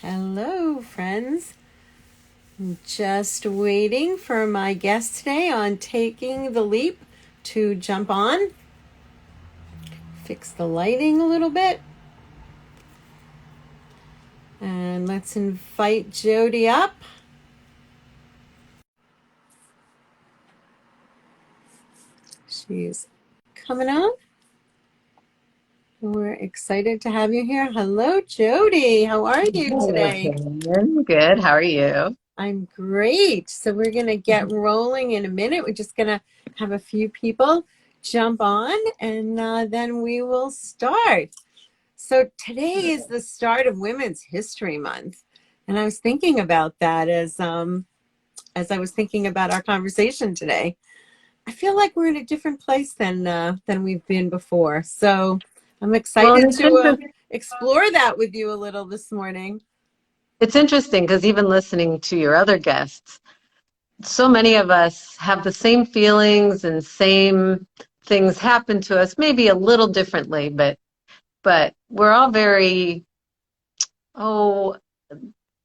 Hello, friends. I'm just waiting for my guest today on Taking the Leap to jump on. Fix the lighting a little bit. And let's invite Jodie up. She's coming on. We're excited to have you here. Hello, Jodie. How are you Hello, today? Karen. Good. How are you? I'm great. So we're going to get rolling in a minute. We're just going to have a few people jump on and then we will start. So today is the start of Women's History Month. And I was thinking about that as I was thinking about our conversation today. I feel like we're in a different place than we've been before. So I'm Well, excited to explore that with you a little this morning. it's interesting because even listening to your other guests, so many of us have the same feelings and same things happen to us, maybe a little differently, but we're all very oh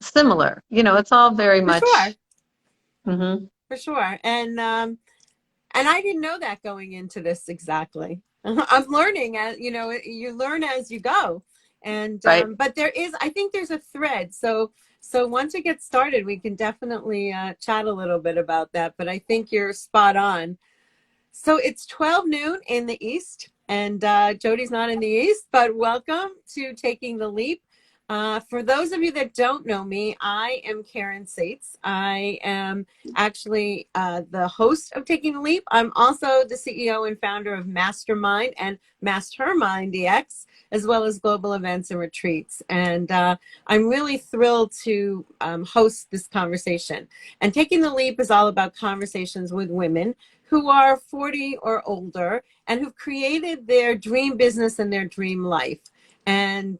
similar. It's all very For sure. much. Hmm. For sure. And I didn't know that going into this exactly. I'm learning as you learn as you go. And Right. but I think there's a thread. So once it gets started, we can definitely chat a little bit about that. But I think you're spot on. So it's 12 noon in the East, and Jodie's not in the East, but welcome to Taking the Leap. For those of you that don't know me, I am Karen Sates. I am actually the host of Taking the Leap. I'm also the CEO and founder of Mastermind and Mastermind DX, as well as global events and retreats. And I'm really thrilled to host this conversation. And Taking the Leap is all about conversations with women who are 40 or older and who've created their dream business and their dream life. And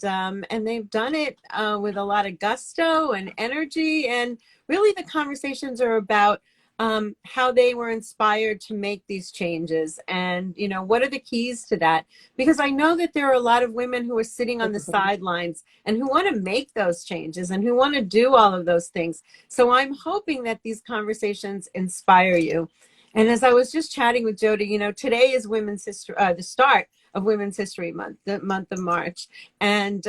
they've done it with a lot of gusto and energy. And really the conversations are about how they were inspired to make these changes and, what are the keys to that? Because I know that there are a lot of women who are sitting on the sidelines and who want to make those changes and who want to do all of those things. So I'm hoping that these conversations inspire you. And as I was just chatting with Jodie, today is Women's History, the start of Women's History Month, the month of March. And,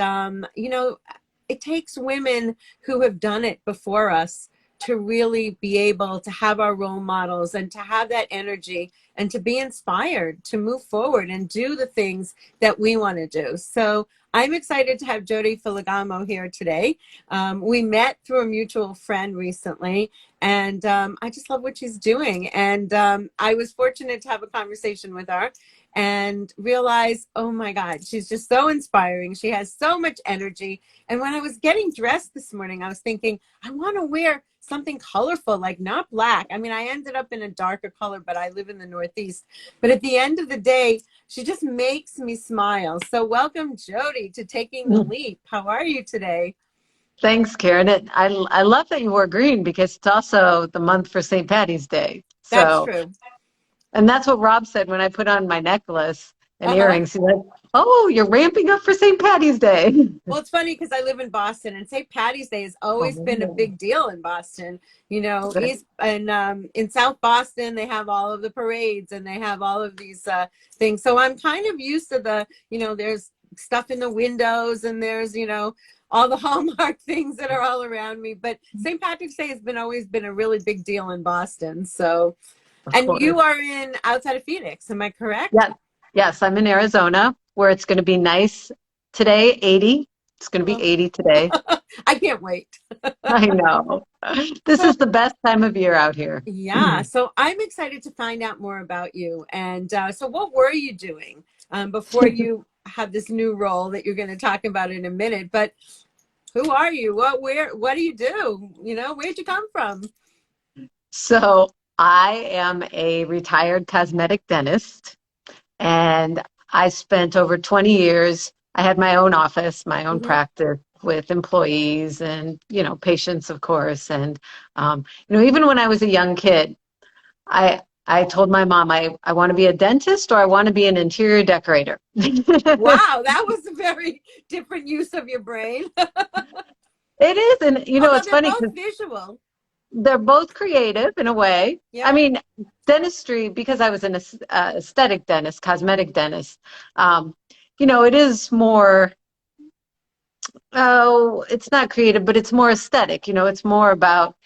it takes women who have done it before us to really be able to have our role models and to have that energy and to be inspired to move forward and do the things that we want to do. So I'm excited to have Jodie Filogomo here today. We met through a mutual friend recently, and I just love what she's doing. And I was fortunate to have a conversation with her and realize, oh my God, she's just so inspiring. She has so much energy. And when I was getting dressed this morning, I was thinking, I want to wear something colorful, like not black. I mean, I ended up in a darker color, but I live in the Northeast. But at the end of the day, she just makes me smile. So welcome, Jodie, to Taking the Leap. How are you today? Thanks, Karen. I love that you wore green because it's also the month for St. Patty's Day. That's So. true. And that's what Rob said when I put on my necklace and Uh-huh. earrings. He's like, "Oh, you're ramping up for St. Patty's Day." Well, it's funny because I live in Boston, and St. Patty's Day has always been a Oh. big deal in Boston. East and in South Boston, they have all of the parades and they have all of these things. So I'm kind of used to there's stuff in the windows and there's all the Hallmark things that are all around me. But St. Patrick's Day has been always been a really big deal in Boston. So, Of and course. you are in outside of Phoenix, am I correct? Yeah. Yes, I'm in Arizona where it's going to be nice today, 80. It's going to be Oh, 80 today. I can't wait. I know. This So is the best time of year out here. yeah, so I'm excited to find out more about you. And so, what were you doing before you have this new role that you're going to talk about in a minute? But who are you? What do you do? Where'd you come from? So, I am a retired cosmetic dentist. And I spent over 20 years, I had my own office, my own Hmm. practice with employees and, patients, of course. And, even when I was a young kid, I told my mom, I want to be a dentist or I want to be an interior decorator. Wow, that was a very different use of your brain. It is, and Although it's they're funny both because visual. they're both creative in a way. I Yeah. mean, dentistry, because I was an aesthetic dentist, cosmetic dentist, um, it is more, oh, it's not creative, but it's more aesthetic. It's more about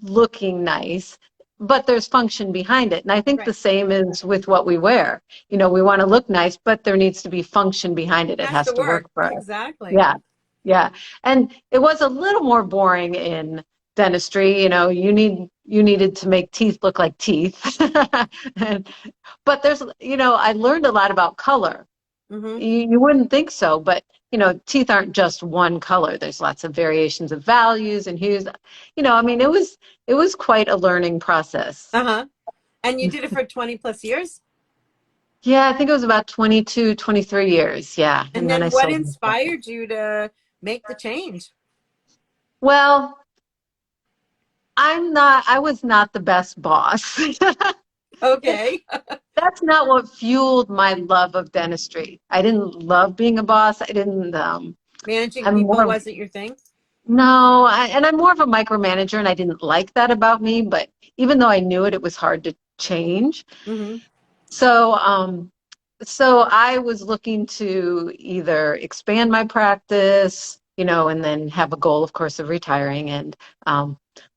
looking nice, but there's function behind it. And I think the Right. same is with what we wear. We want to look nice, but there needs to be function behind it. It Has has to to work work. for us. Exactly. Yeah. Yeah. And it was a little more boring in dentistry. You needed to make teeth look like teeth. and, but I learned a lot about color. Hmm. You wouldn't think so, but teeth aren't just one color. There's lots of variations of values and hues. I mean, it was quite a learning process. Uh-huh. And you did it for 20 plus years? Yeah, I think it was about 22, 23 years. Yeah. And And then I then what sold my practice. inspired you to make the change? Well, I was not the best boss. Okay. That's not what fueled my love of dentistry. I didn't love being a boss. Managing I'm people more of, wasn't your thing? no, and I'm more of a micromanager, and I didn't like that about me, but even though I knew it, it was hard to change. Hmm. So, so I was looking to either expand my practice, and then have a goal, of course, of retiring. And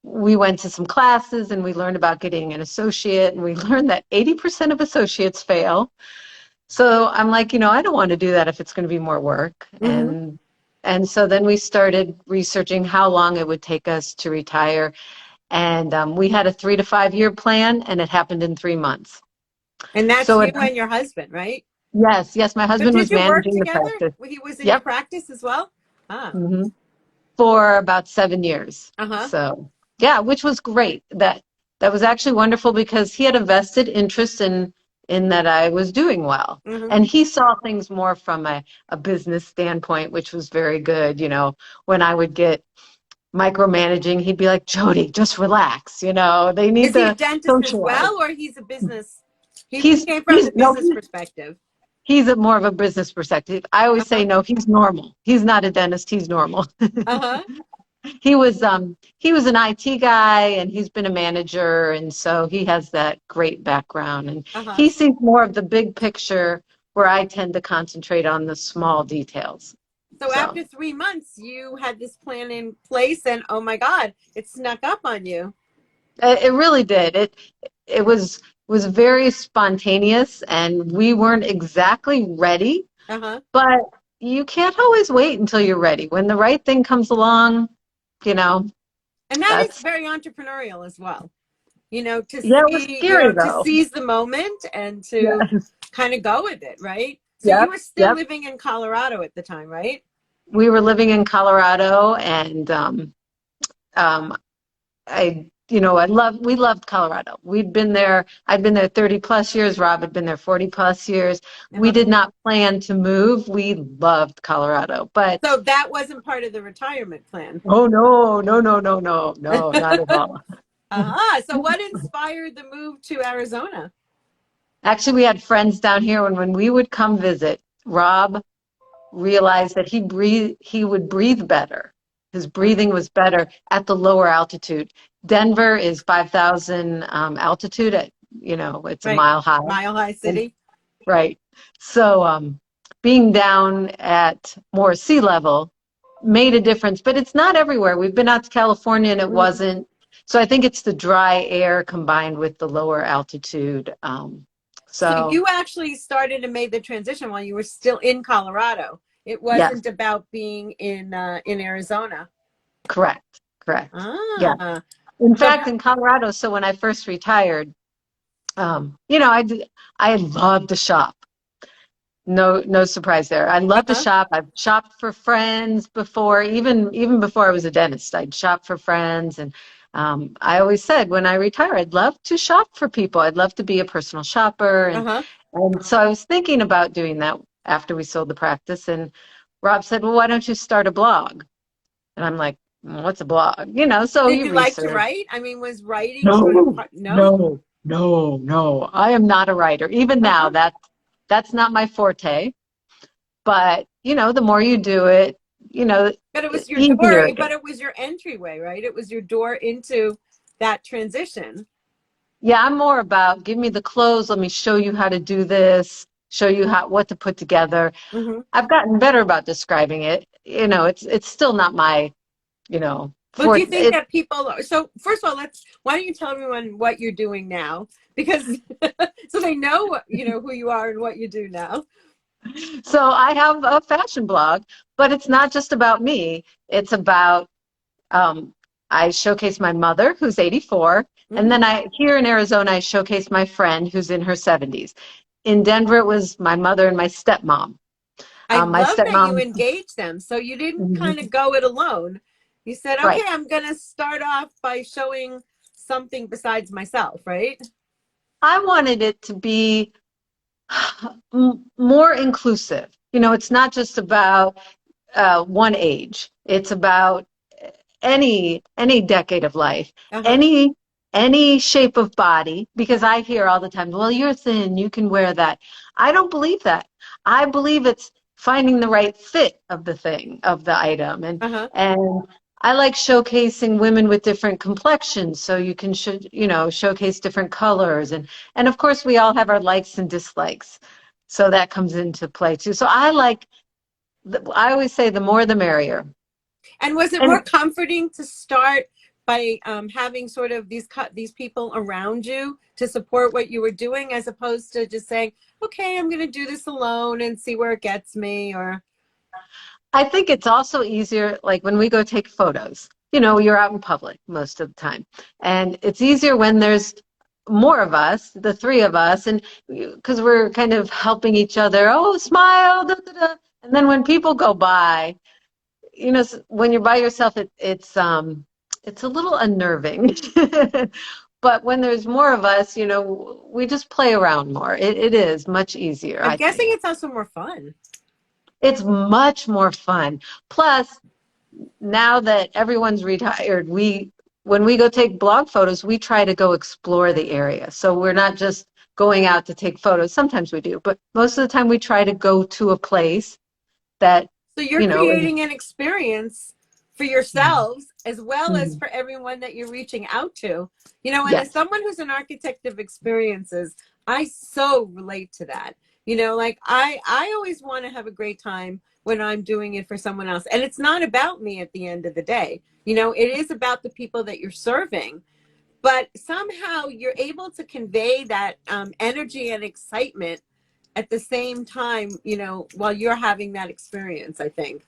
we went to some classes and we learned about getting an associate, and we learned that 80% of associates fail. So I'm like, I don't want to do that if it's going to be more work. Hmm. And so then we started researching how long it would take us to retire. And we had a 3 to 5 year plan, and it happened in 3 months. And that's So you and your husband, right? yes, yes, my So husband did was you work managing the together? practice. He was in your Yep. practice as well? Ah. hmm For about 7 years. Uh-huh. So yeah, which was great. That was actually wonderful because he had a vested interest in that I was doing well. Hmm. And he saw things more from a business standpoint, which was very good. When I would get micromanaging, he'd be like, Jodie, just relax. They need Is he a to dentist as socialize. well, or he's a business? He He's came from he's the no business perspective. he's a more of a business perspective. I always say Uh-huh. no, he's normal. He's not a dentist, he's normal. Uh-huh. He was an IT guy, and he's been a manager, and so he has that great background, and Uh-huh. he sees more of the big picture where I tend to concentrate on the small details. So So after 3 months, you had this plan in place, and oh my God, it snuck up on you. it really did. It was very spontaneous, and we weren't exactly ready, Uh-huh. but you can't always wait until you're ready. When the right thing comes along, you know, And that is that's very entrepreneurial as well. yeah, it was scary To though. seize the moment and to Yeah. kind of go with it, right? So you Yep. were still Yep. living in Colorado at the time, right? We were living in Colorado, and um, we loved Colorado. We'd been there. I'd been there 30 plus years. Rob had been there 40 plus years. We Uh-huh. did not plan to move. We loved Colorado, but So that wasn't part of the retirement plan. oh no, no, no, no, no, no, not at all. Uh-huh. So what inspired the move to Arizona? Actually, we had friends down here, and when we would come visit, Rob realized that he would breathe better. His breathing was better at the lower altitude. Denver is 5,000 altitude at, it's a Right. mile high. Mile High And, City. right. So being down at more sea level made a difference, but it's not everywhere. We've been out to California and it Mhm. wasn't. So I think it's the dry air combined with the lower altitude. So So you actually started and made the transition while you were still in Colorado. It yes, wasn't about being in Arizona. correct, correct. Yeah. Ah. In So fact, in Colorado, so when I first retired, I love to shop. No, no surprise there. I love to uh-huh. shop. I've shopped for friends before, even before I was a dentist. I'd shop for friends, and I always said when I retire, I'd love to shop for people. I'd love to be a personal shopper, Uh-huh. and so I was thinking about doing that after we sold the practice. And Rob said, "Well, why don't you start a blog?" And I'm like, "What's a blog?" So Did you you like to research. write? I mean, was writing sort of No, part? No? no, no, no. I am not a writer. Even Uh now, huh. that's not my forte. But, the more you do it, But it was your door, easier. but it was your entryway, right? It was your door into that transition. Yeah, I'm more about give me the clothes, let me show you how to do this, show you what to put together. Hmm. I've gotten better about describing it. It's still not my, Well, do for you think it. that people are, so first of all, why don't you tell everyone what you're doing now? Because so they know who you are and what you do now. So I have a fashion blog, but it's not just about me. It's about um, I showcase my mother, who's 84, and Hmm. then here in Arizona, I showcase my friend who's in her 70s. In Denver, it was my mother and my stepmom. I My love that you stepmom, engage them. So you didn't kind mhm, of go it alone. You said, okay, right. I'm going to start off by showing something besides myself, right? I wanted it to be more inclusive. It's not just about one age. It's about any decade of life, Uh-huh. any any shape of body. Because I hear all the time, "Well, you're thin, you can wear that." I don't believe that. I believe it's finding the right fit of the thing, of the item, Uh-huh. and I like showcasing women with different complexions, so you can showcase different colors, and of course we all have our likes and dislikes, so that comes into play too. So I always say the more the merrier. And was it more And comforting to start by having sort of these people around you to support what you were doing, as opposed to just saying, "Okay, I'm going to do this alone and see where it gets me"? Or I think it's also easier, like when we go take photos, you're out in public most of the time. And it's easier when there's more of us, the three of us, and because we're kind of helping each other. Oh, smile, da, da, da. And then when people go by, when you're by yourself, it's a little unnerving. But when there's more of us, we just play around more. It is much easier, I'm I guessing think. it's also more fun. It's much more fun. Plus, now that everyone's retired, when we go take blog photos, we try to go explore the area. So we're not just going out to take photos. Sometimes we do, but most of the time we try to go to a place that, So you're you know, creating an experience for yourselves as well as Mhm. for everyone that you're reaching out to. And as Yes. someone who's an architect of experiences, I so relate to that. Like I always want to have a great time when I'm doing it for someone else. And it's not about me at the end of the day. It is about the people that you're serving, but somehow you're able to convey that energy and excitement at the same time, while you're having that experience, I think.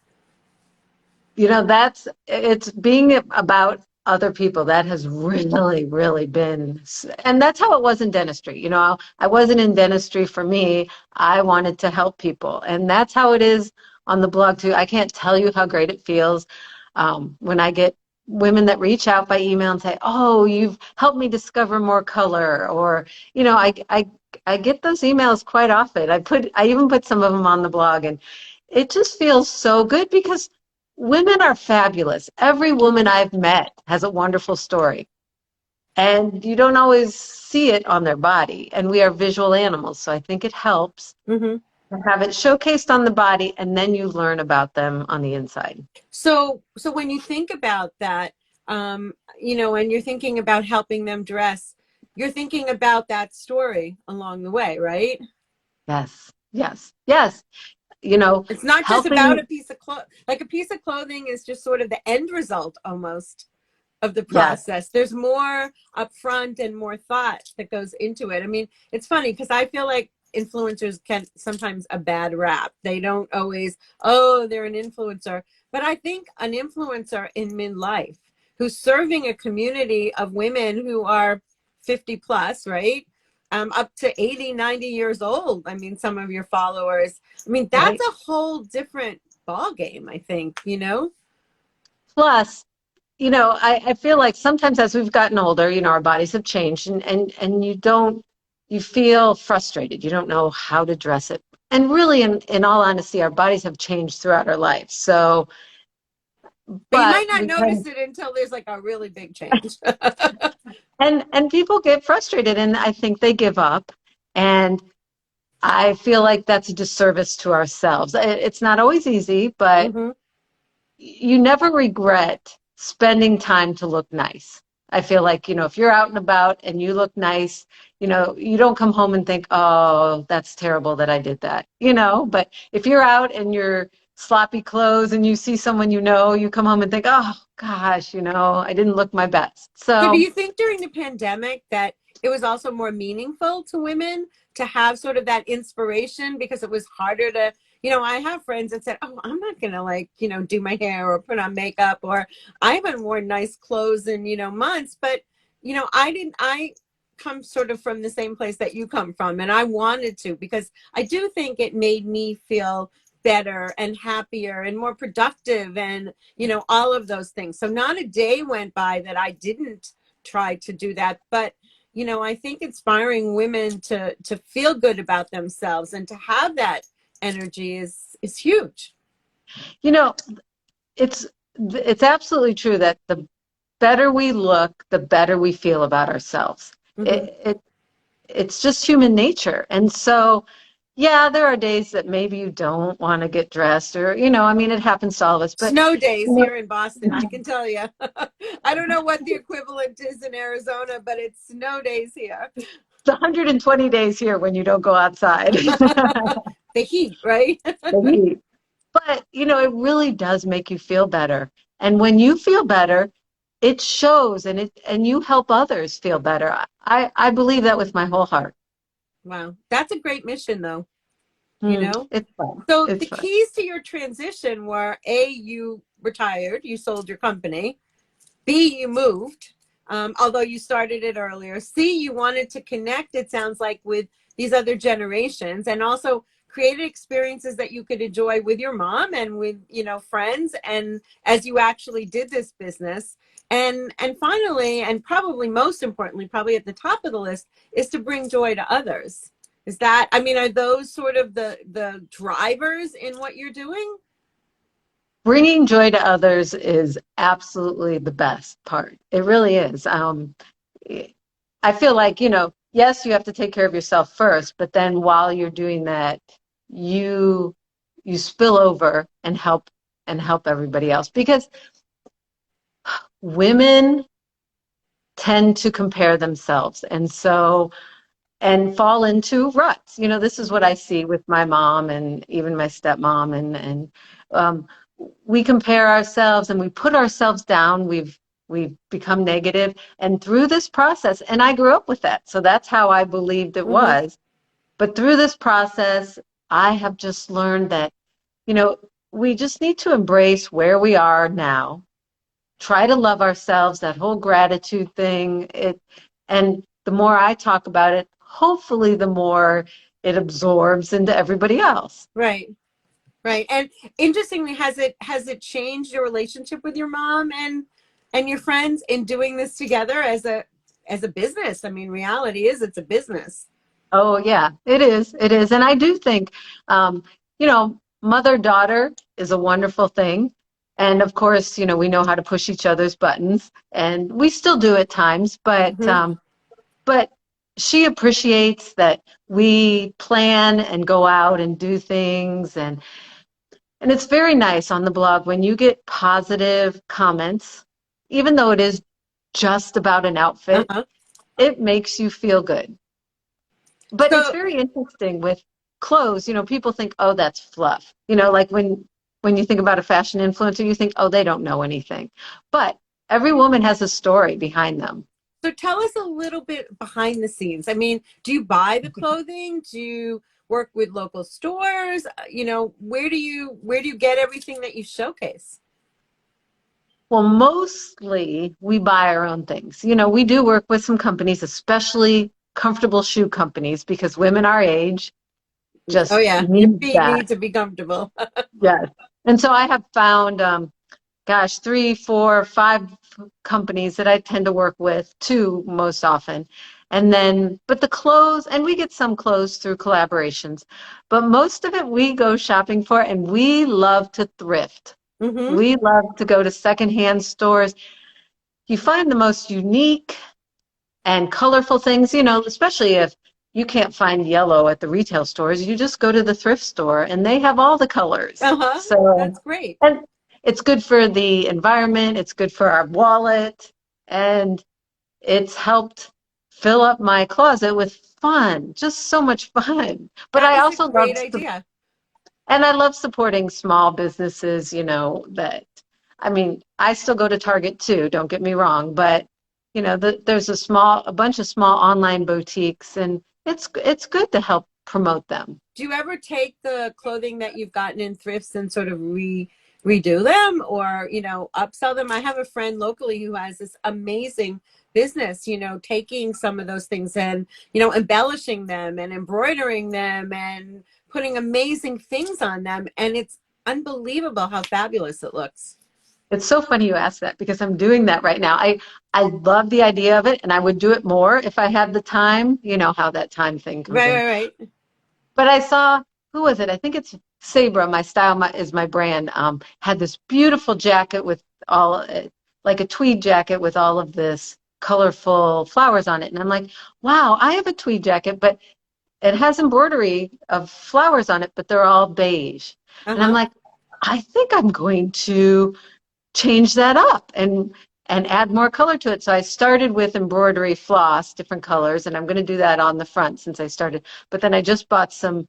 It's being about other people that has really, really been, and that's how it was in dentistry. I wasn't in dentistry for me. I wanted to help people, and that's how it is on the blog too. I can't tell you how great it feels when I get women that reach out by email and say, "Oh, you've helped me discover more color," or I get those emails quite often. I even put some of them on the blog, and it just feels so good because women are fabulous. Every woman I've met has a wonderful story, and you don't always see it on their body. And we are visual animals, so I think it helps Hmm. to have it showcased on the body, and then you learn about them on the inside. So when you think about that, and you're thinking about helping them dress, you're thinking about that story along the way, right? Yes, yes, yes. You know, It's not just about helping. a piece of cloth. Like a piece of clothing is just sort of the end result almost of the Yes, process. There's more upfront and more thought that goes into it. I mean, it's funny because I feel like influencers can sometimes a bad rap. They don't always, oh, they're an influencer. But I think an influencer in midlife who's serving a community of women who are 50 plus, right? Up to 80, 90 years old. I mean, some of your followers. I mean, that's right. a whole different ball game, I think. Plus, I feel like sometimes as we've gotten older, our bodies have changed, and you feel frustrated. You don't know how to dress it. And really, in all honesty, our bodies have changed throughout our life. So, But you but might not we notice can, it until there's like a really big change. and people get frustrated, and I think they give up. And I feel like that's a disservice to ourselves. It's not always easy, but Hmm. you never regret spending time to look nice. I feel like, if you're out and about and you look nice, you don't come home and think, oh, that's terrible that I did that, but if you're out and you're sloppy clothes and you see someone, you come home and think, oh gosh, I didn't look my best. So do So you think during the pandemic that it was also more meaningful to women to have sort of that inspiration because it was harder to, I have friends that said, "Oh, I'm not going to like, do my hair or put on makeup or I haven't worn nice clothes in, months, but I come sort of from the same place that you come from and I wanted to because I do think it made me feel better and happier and more productive and all of those things. So not a day went by that I didn't try to do that. But, I think inspiring women to feel good about themselves and to have that energy is huge. you know it's it's absolutely true that the better we look, the better we feel about ourselves. Hmm. It's just human nature. And so, yeah, there are days that maybe you don't want to get dressed or, I mean, it happens to all of us, but Snow days you know, here in Boston, I can tell you. I don't know what the equivalent is in Arizona, but it's snow days here. it's 120 days here when you don't go outside. The heat, right? The heat. But, it really does make you feel better. And when you feel better, it shows and you help others feel better. I believe that with my whole heart. Wow. That's a great mission, though, you know? It's fun. So It's the fun. keys to your transition were A, you retired, you sold your company. B, you moved, although you started it earlier. C, you wanted to connect, it sounds like, with these other generations and also created experiences that you could enjoy with your mom and with, friends. And as you actually did this business. And finally, and probably most importantly, probably at the top of the list, is to bring joy to others. Is that, I mean, are those sort of the drivers in what you're doing? Bringing joy to others is absolutely the best part. It really is. I feel like, yes, you have to take care of yourself first, but then while you're doing that, you you spill over and help everybody else because women tend to compare themselves. And fall into ruts. This is what I Mhm. see with my mom and even my stepmom, and um, we compare ourselves and we put ourselves down. We've become negative, and through this process, and I grew up with that, so that's how I believed it Mhm. was. But through this process, I have just learned that you know we just need to embrace where we are now, try to love ourselves, that whole gratitude thing. And the more I talk about it, hopefully the more it absorbs into everybody else. Right. Right. And interestingly, has it changed your relationship with your mom and your friends in doing this together as a business? I mean, reality is it's a business. Oh yeah, it is. It is. And I do think, mother-daughter is a wonderful thing. And of course, we know how to push each other's buttons, and we still do at times, Hmm. but she appreciates that we plan and go out and do things, and it's very nice on the blog when you get positive comments, even though it is just about an outfit, Uh-huh. it makes you feel good. But it's So very interesting with clothes. People think, oh, that's fluff. Like when you think about a fashion influencer, you think, oh, they don't know anything. But every woman has a story behind them. so tell us a little bit behind the scenes. I mean, do you buy the clothing? Do you work with local stores? Where do you get everything that you showcase? Well, mostly we buy our own things. We do work with some companies, especially comfortable shoe companies, because women our age Oh just yeah, your need feet that. need to be comfortable. Yes. And so I have found, gosh, 3, 4, 5 companies that I tend to work with, two most often. And then, but the clothes, and we get some clothes through collaborations, but most of it we go shopping for, and we love to thrift. Hmm. We love to go to secondhand stores. You find the most unique and colorful things, especially if you can't find yellow at the retail stores, you just go to the thrift store and they have all the colors. Uh-huh. So, That's great. and it's good for the environment, it's good for our wallet, and it's helped fill up my closet with fun, just so much fun. But That I is a also great idea. and I love supporting small businesses, that, I mean, I still go to Target too, don't get me wrong, but there's a bunch of small online boutiques, and it's good to help promote them. Do you ever take the clothing that you've gotten in thrifts and sort of redo them or, upsell them? I have a friend locally who has this amazing business, taking some of those things and, embellishing them and embroidering them and putting amazing things on them. And it's unbelievable how fabulous it looks. It's so funny you ask that because I'm doing that right now. I love the idea of it, and I would do it more if I had the time. You know how that time thing comes Right, in. right, right. But I saw, who was it? I think it's Sabra, my style is my brand, had this beautiful jacket with like a tweed jacket with all of this colorful flowers on it. And I'm like, wow, I have a tweed jacket, but it has embroidery of flowers on it, but they're all beige. And I'm Uh-huh. like, I think I'm going to change that up and add more color to it. So I started with embroidery floss, different colors, and I'm going to do that on the front since I started. But then I just bought some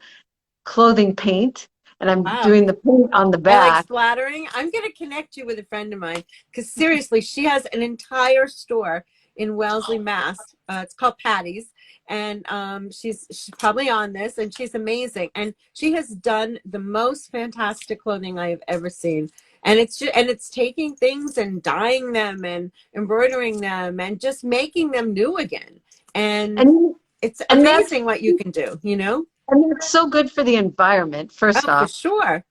clothing paint, and I'm Wow. doing the paint on the I like back. splattering. I'm going to connect you with a friend of mine because seriously, she has an entire store in Wellesley, Mass. It's called Patty's, and she's probably on this, and she's amazing. And she has done the most fantastic clothing I have ever seen. And it's taking things and dyeing them and embroidering them and just making them new again. And And it's and that's amazing what you can do, you know? and that's so good for the environment, first Oh, for off. sure.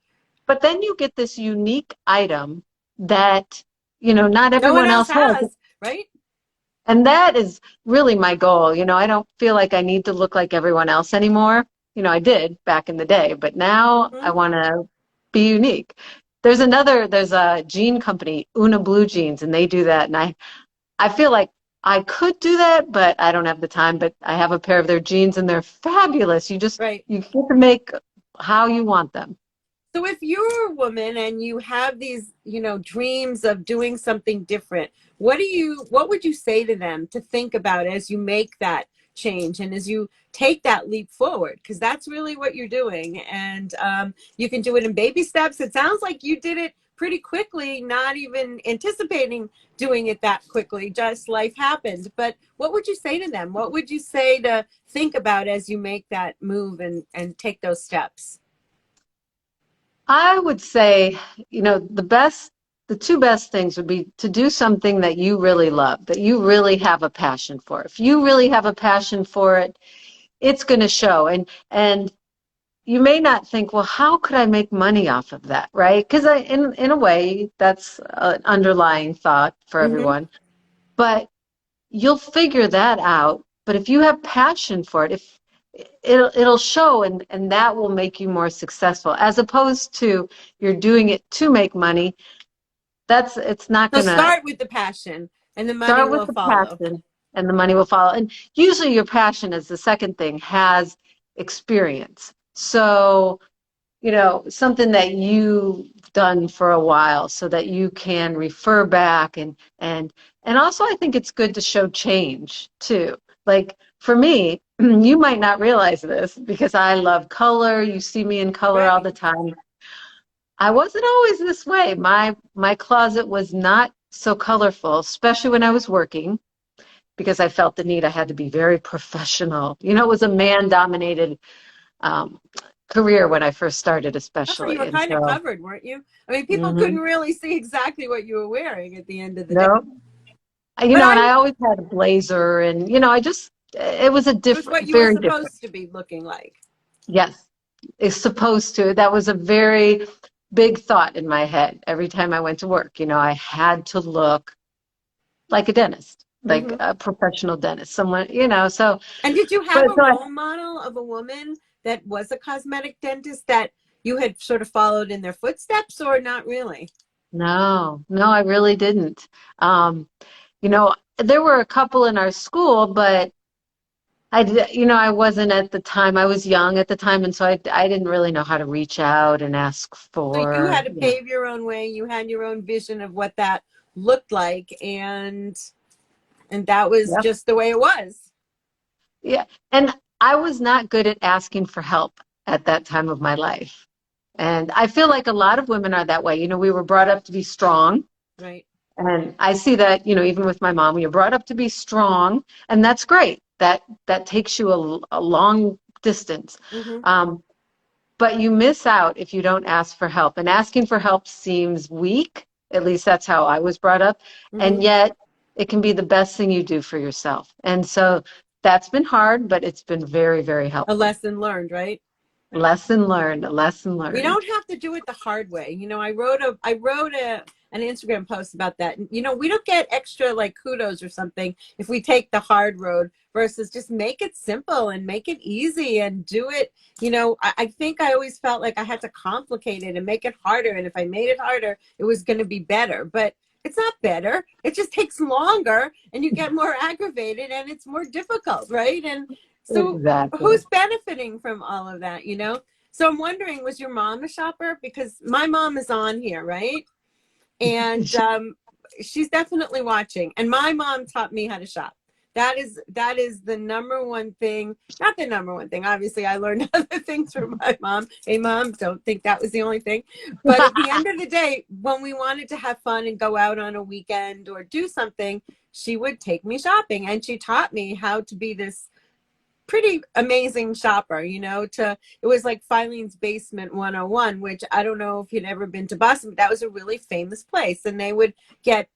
But then you get this unique item that, not No one everyone else else has. has, right? And that is really my goal. I don't feel like I need to look like everyone else anymore. I did back in the day, but now I Mhm. want to be unique. There's a jean company, Una Blue Jeans, and they do that. And I feel like I could do that, but I don't have the time. But I have a pair of their jeans and they're fabulous. Right. You get to make how you want them. So if you're a woman and you have these, dreams of doing something different, what would you say to them to think about as you make that change and as you take that leap forward? Because that's really what you're doing. And you can do it in baby steps. It sounds like you did it pretty quickly, not even anticipating doing it that quickly, just life happened. But what would you say to them? What would you say to think about as you make that move and take those steps? I would say, the two best things would be to do something that you really love, that you really have a passion for. If you really have a passion for it, it's going to show. And you may not think, well, how could I make money off of that, right? Because in a way, that's an underlying thought for Hmm. everyone. But you'll figure that out. But if you have passion for it, if it'll show, and that will make you more successful, as opposed to you're doing it to make money. It's not So gonna start with the passion and the money start with will the follow. passion, and the money will follow. And usually your passion is the second thing, has experience. So something that you've done for a while so that you can refer back, and also I think it's good to show change too. Like for me, you might not realize this because I love color. You see me in color all Right. the time. I wasn't always this way. My closet was not so colorful, especially when I was working, because I felt the need. I had to be very professional. It was a man dominated um, career when I first started, So you especially. were And kind of so, covered, weren't you? I mean, people couldn't mhm, really see exactly what you were wearing at the end of the day. no, But and I always had a blazer, and it was a it was what different, you were very different. supposed to be looking like. Yes, it's supposed to. That was a very big thought in my head every time I went to work. I had to look like a dentist, like Hmm. a professional dentist, someone, so, And did you have but a so I, role model of a woman that was a cosmetic dentist that you had sort of followed in their footsteps or not really? no, no, I really didn't. Um, there were a couple in our school, but I wasn't at the time. I was young at the time, and so I didn't really know how to reach out and ask So you for, had to pave your own way. You had your own vision of what that looked like, and that was Yep. just the way it was. Yeah. And I was not good at asking for help at that time of my life. And I feel like a lot of women are that way. We were brought up to be strong. Right. And I see that, even with my mom, you're brought up to be strong, and that's great. That takes you a long distance. Mm-hmm. Um, but you miss out if you don't ask for help. And asking for help seems weak. At least that's how I was brought up. Mm-hmm. And yet it can be the best thing you do for yourself. And so that's been hard, but it's been very, very A helpful. lesson learned, right? Lesson learned, a lesson We learned. don't have to do it the hard way. I wrote an Instagram post about that. We don't get extra like kudos or something if we take the hard road versus just make it simple and make it easy and do it. I think I always felt like I had to complicate it and make it harder. And if I made it harder, it was going to be better. But it's not better. It just takes longer and you get more aggravated and it's more difficult, right? And so Exactly. who's benefiting from all of that? So I'm wondering, was your mom a shopper? Because my mom is on here, right? And she's definitely watching. And my mom taught me how to shop. That is the number one thing. Not the number one thing. Obviously, I learned other things from my mom. Hey, mom, don't think that was the only thing. But at the end of the day, when we wanted to have fun and go out on a weekend or do something, she would take me shopping, and she taught me how to be this pretty amazing shopper. It was like Filene's Basement 101, which I don't know if you'd ever been to Boston, but that was a really famous place. And they would get,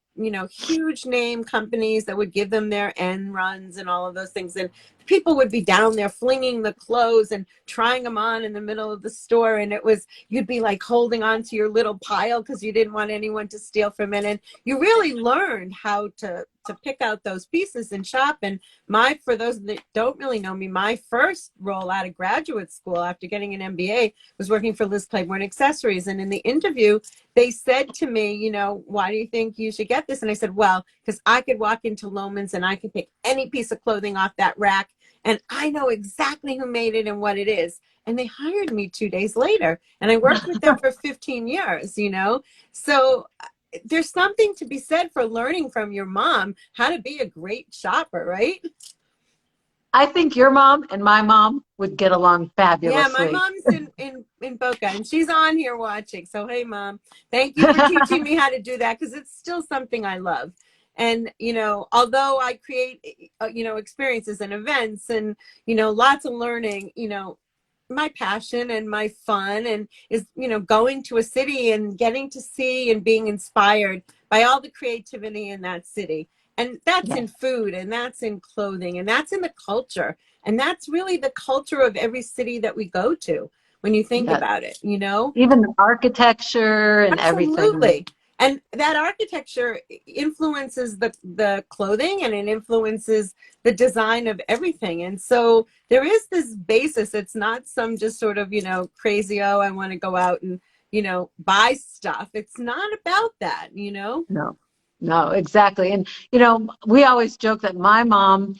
huge name companies that would give them their end runs and all of those things. And people would be down there flinging the clothes and trying them on in the middle of the store. And you'd be like holding on to your little pile because you didn't want anyone to steal from it. And you really learned how to pick out those pieces and shop. And for those that don't really know me, my first role out of graduate school after getting an MBA was working for Liz Claiborne Accessories. And in the interview, they said to me, why do you think you should get this? And I said, well, because I could walk into Loman's and I could pick any piece of clothing off that rack and I know exactly who made it and what it is. And they hired me 2 days later. And I worked with them for 15 years. So there's something to be said for learning from your mom how to be a great shopper, right? I think your mom and my mom would get along Yeah, my fabulously. mom's in Boca and she's on here watching. So hey mom, thank you for teaching me how to do that because it's still something I love. And although I create experiences and events and lots of learning, my passion and my fun and is going to a city and getting to see and being inspired by all the creativity in that city. And that's Yeah, in food and that's in clothing and that's in the culture, and that's really the culture of every city that we go to when you think yeah. about it. Even the architecture and everything. Absolutely. And that architecture influences the clothing and it influences the design of everything. And so there is this basis. It's not some just sort of, crazy, oh, I want to go out and, buy stuff. It's not about that. No, no, exactly. And, we always joke that my mom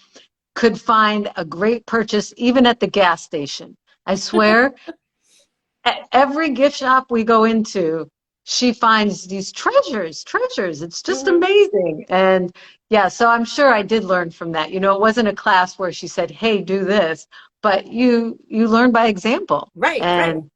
could find a great purchase even at the gas station. I swear, at every gift shop we go into, she finds these treasures, treasures. It's just Hmm. amazing. And yeah, so I'm sure I did learn from that. It wasn't a class where she said, "Hey, do this," but you learn by example. Right, right. And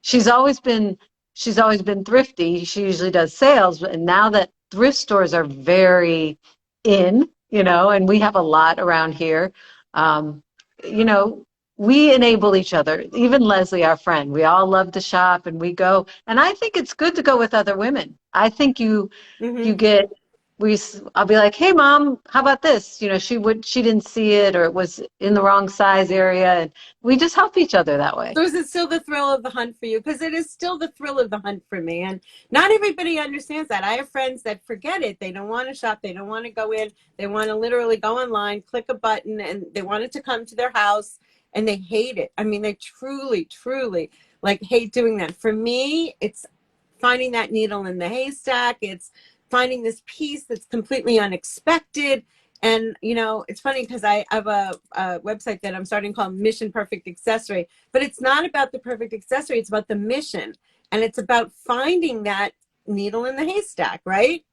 she's always been she's always been thrifty. She usually does sales, and now that thrift stores are very in, and we have a lot around here, um, you know, we enable each other. Even Leslie, our friend, we all love to shop and we go. And I think it's good to go with other women. I think you Hmm. get I'll be like, "Hey mom, how about this?" She didn't see it or it was in the wrong size area, and we just help each other that way. So is it still the thrill of the hunt for you? Because it is still the thrill of the hunt for me. And not everybody understands that. I have friends that forget it. They don't want to shop. They don't want to go in. They want to literally go online, click a button, and they want it to come to their house. And they hate it. I mean, they truly, truly like hate doing that. For me, it's finding that needle in the haystack. It's finding this piece that's completely unexpected. And it's funny because I have a website that I'm starting called Mission Perfect Accessory, but it's not about the perfect accessory. It's about the mission, and it's about finding that needle in the haystack, right?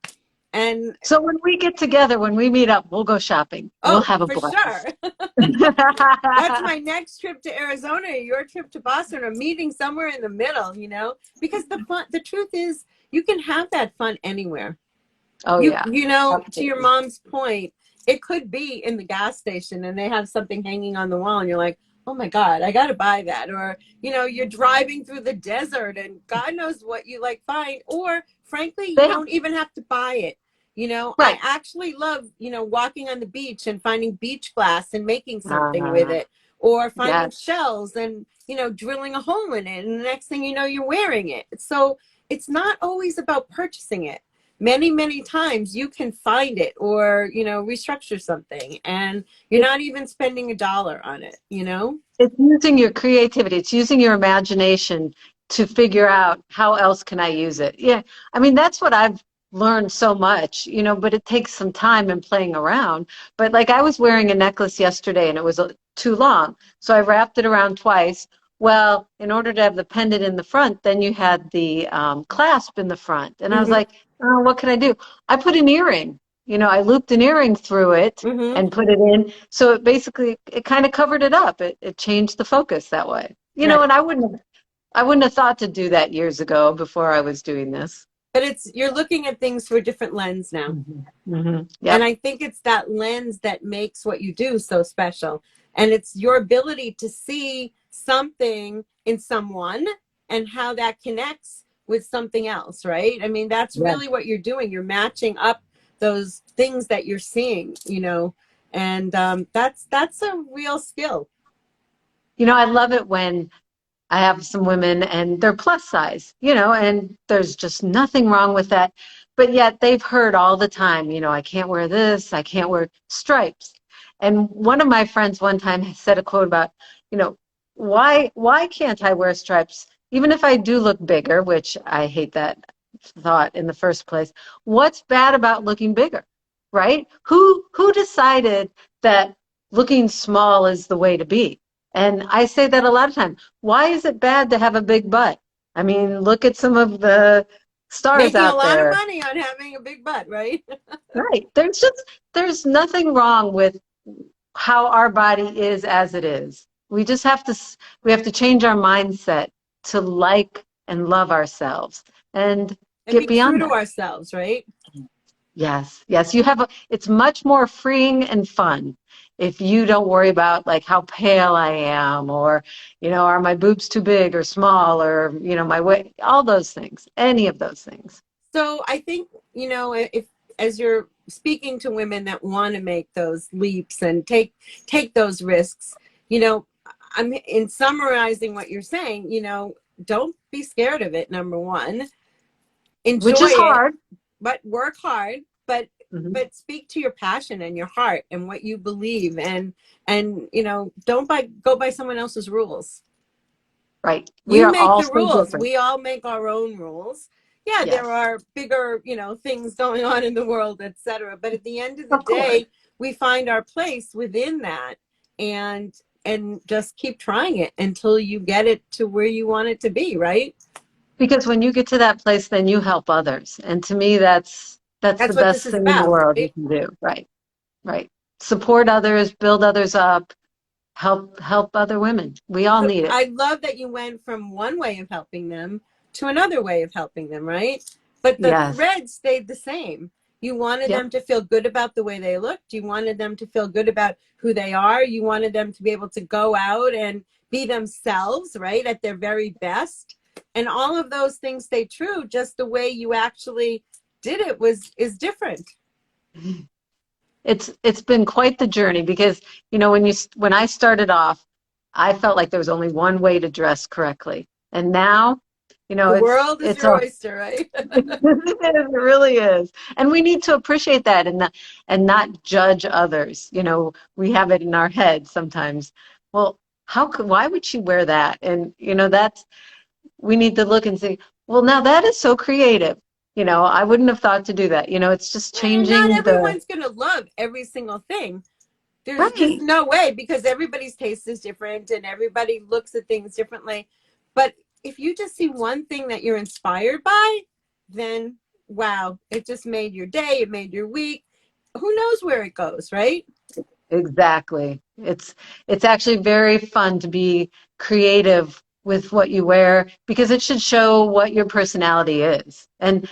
And So when we get together, when we meet up, we'll go shopping. We'll oh, have a for sure. blast. That's my next trip to Arizona, your trip to Boston, or meeting somewhere in the middle, because the truth is you can have that fun anywhere. Oh You yeah, you know, to your absolutely. mom's point, it could be in the gas station and they have something hanging on the wall and you're like, "Oh my God, I got to buy that." Or, you're driving through the desert and God knows what you like find, or frankly, you They have, don't even have to buy it. I right. actually love, walking on the beach and finding beach glass and making something with Uh, it, or finding yes. shells and, drilling a hole in it, and the next thing you know, you're wearing it. So it's not always about purchasing it. Many times you can find it, or restructure something, and you're not even spending $1 on it. It's using your creativity. It's using your imagination to figure out how else can I use it. Yeah, I mean that's what I've learned so much, but it takes some time and playing around. But like I was wearing a necklace yesterday and it was too long, so I wrapped it around twice. Well, in order to have the pendant in the front, then you had the clasp in the front, and I was Mm-hmm. like, oh, what can I do? I put an earring. I looped an earring through it Mm-hmm. and put it in. So it basically it kind of covered it up. It changed the focus that way. Right. And I wouldn't have thought to do that years ago before I was doing this. But you're looking at things through a different lens now. And Yep. I think it's that lens that makes what you do so special. And it's your ability to see something in someone and how that connects with something else, right? I mean, that's Yeah. really what you're doing. You're matching up those things that you're seeing. And that's a real skill. I love it when I have some women and they're plus size, and there's just nothing wrong with that. But yet they've heard all the time, I can't wear this, I can't wear stripes. And one of my friends one time said a quote about, you know, why can't I wear stripes? Even if I do look bigger, which I hate that thought in the first place. What's bad about looking bigger? Right? Who decided that looking small is the way to be? And I say that a lot of times. Why is it bad to have a big butt? I mean, look at some of the stars Making a out lot of there. money on having a big butt, right? Right. There's nothing wrong with how our body is as it is. We have to change our mindset to like and love ourselves and And get be true beyond to that. ourselves, right? Yes. Yes, it's much more freeing and fun if you don't worry about like how pale I am, or are my boobs too big or small, or my weight, all those things, any of those things. So I think, if as you're speaking to women that want to make those leaps and take those risks, you know, I'm in summarizing what you're saying, don't be scared of it, number one. Which Enjoy is it, hard. but work hard, but Mhm. but speak to your passion and your heart and what you believe, and don't go by someone else's rules. Right. We You are make all the so rules. different. We all make our own rules. Yeah, there Yes. are bigger, things going on in the world, etc. But at the end of the Of course. day, we find our place within that, and just keep trying it until you get it to where you want it to be, right? Because when you get to that place, then you help others. And to me, that's the That's what this best is thing in the about, world you right? can do. Right. Right. Support others, build others up, help other women. We all So need it. I love that you went from one way of helping them to another way of helping them, right? But the Yes. thread stayed the same. You wanted Yep. them to feel good about the way they looked. You wanted them to feel good about who they are. You wanted them to be able to go out and be themselves, right, at their very best. And all of those things stay true. Just the way you actually did it is different. It's been quite the journey because when I started off, I felt like there was only one way to dress correctly. And now, The it's world is it's your a oyster, right? it really is. And we need to appreciate that and not judge others. We have it in our head sometimes. Well, why would she wear that? And that's we need to look and say, well, now that is so creative. I wouldn't have thought to do that. It's just And not changing the everyone's going to love every single thing. There's just right. no way because everybody's taste is different and everybody looks at things differently. But if you just see one thing that you're inspired by, then wow, it just made your day, it made your week. Who knows where it goes, right? Exactly. It's actually very fun to be creative with what you wear because it should show what your personality is. And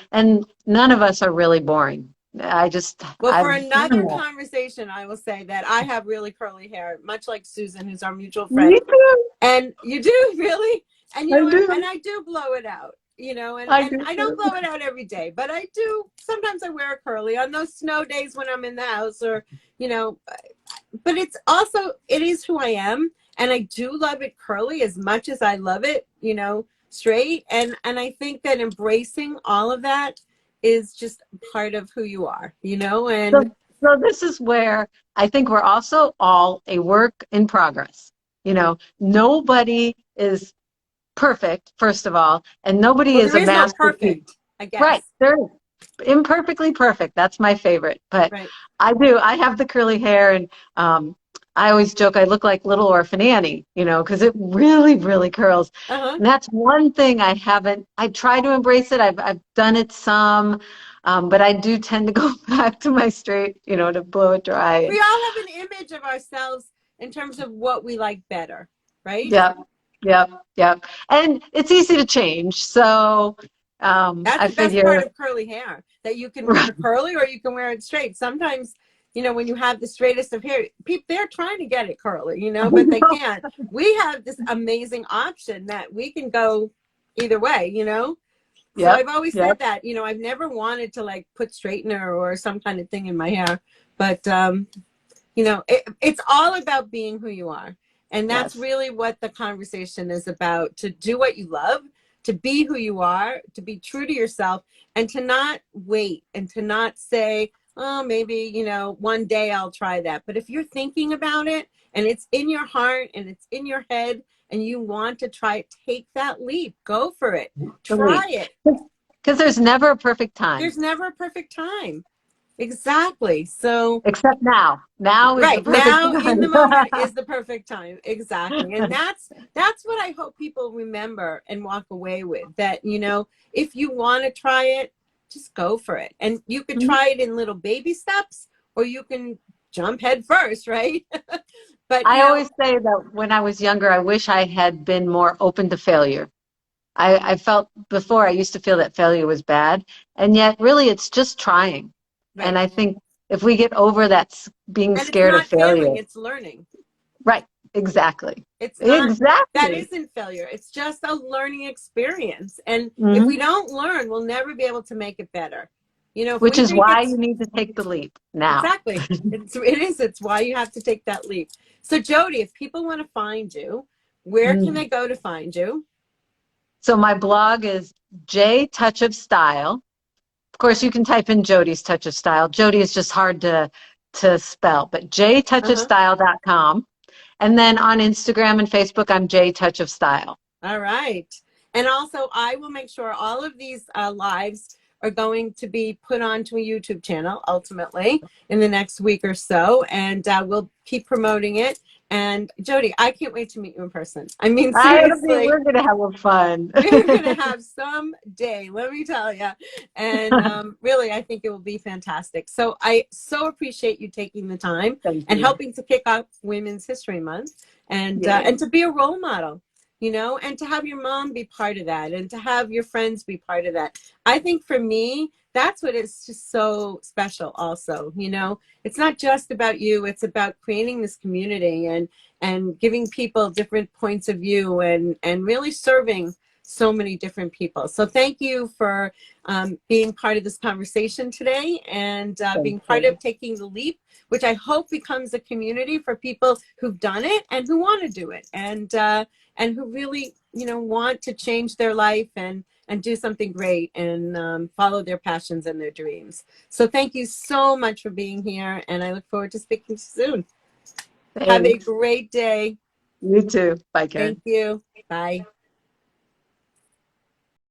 none of us are really boring. Well, for I've another learned that. conversation, I will say that I have really curly hair, much like Susan, who's our mutual Me friend. too. And you do really, and I and do. I do blow it out, I and do I don't too. blow it out every day, but I do. Sometimes I wear a curly on those snow days when I'm in the house, or you know. But it is who I am, and I do love it curly as much as I love it, straight. And I think that embracing all of that is just part of who you are, and So this is where I think we're also all a work in progress. Nobody is perfect, first of all, and nobody well, is there a is no masterpiece. perfect, I Right. guess, They're imperfectly perfect. That's my favorite. But right? I do. I have the curly hair, and I always joke I look like Little Orphan Annie, because it really, really curls. Uh-huh. And that's one thing I haven't. I try to embrace it. I've done it some, but I do tend to go back to my straight, to blow it dry. We And all have an image of ourselves in terms of what we like better, right? yep, yep, yep. And it's easy to change. So That's I the best part figure, of curly hair, that you can wear curly or you can wear it straight. Sometimes, when you have the straightest of hair, people they're trying to get it curly, but they can't. We have this amazing option that we can go either way. So yep, I've always yep, said that, I've never wanted to like put straightener or some kind of thing in my hair, but it's all about being who you are. And that's yes. really what the conversation is about, to do what you love, to be who you are, to be true to yourself, and to not wait and to not say, oh, maybe, one day I'll try that. But if you're thinking about it and it's in your heart and it's in your head and you want to try it, take that leap, go for it, try Believe. it. Because there's never a perfect time, There's never a perfect time. Exactly. So, except now. Now is the right perfect now in the moment time. is the perfect time, exactly. And that's what I hope people remember and walk away with, that if you want to try it, just go for it. And you could try it in little baby steps, or you can jump head first, right? But I always say that when I was younger, I wish I had been more open to failure. I felt before I used to feel that failure was bad, and yet really it's just trying. And right. I think if we get over that being And it's scared of not failing, failure, it's learning. right? Exactly. It's not, that Exactly. isn't failure. It's just a learning experience. And if we Hmm. don't learn, we'll never be able to make it better. If Which we is think why it's you need to take the leap now. exactly, it's why you have to take that leap. So Jodie, if people want to find you, where can Mm. they go to find you? So my blog is J Touch of Style. Of course, you can type in Jodie's Touch of Style. Jodie is just hard to spell, but Uh-huh. jtouchofstyle.com. And then on Instagram and Facebook, I'm J Touch of Style. All right. And also, I will make sure all of these lives are going to be put onto a YouTube channel ultimately in the next week or so. And we'll keep promoting it. And Jodie, I can't wait to meet you in person. I mean, seriously, We're gonna have a fun. we're going to have some day, let me tell you. And really, I think it will be fantastic. So I so appreciate you taking the time Thank and you. helping to kick off Women's History Month, Yay. and to be a role model, and to have your mom be part of that and to have your friends be part of that. I think for me, that's what is just so special also. It's not just about you, it's about creating this community and giving people different points of view and really serving so many different people. So thank you for being part of this conversation today and Thank being part you. of taking the leap, which I hope becomes a community for people who've done it and who want to do it and who really want to change their life and do something great and follow their passions and their dreams. So thank you so much for being here, and I look forward to speaking to you soon. Have a Thanks. great day. You too. Bye, Thank Karen. you. Bye.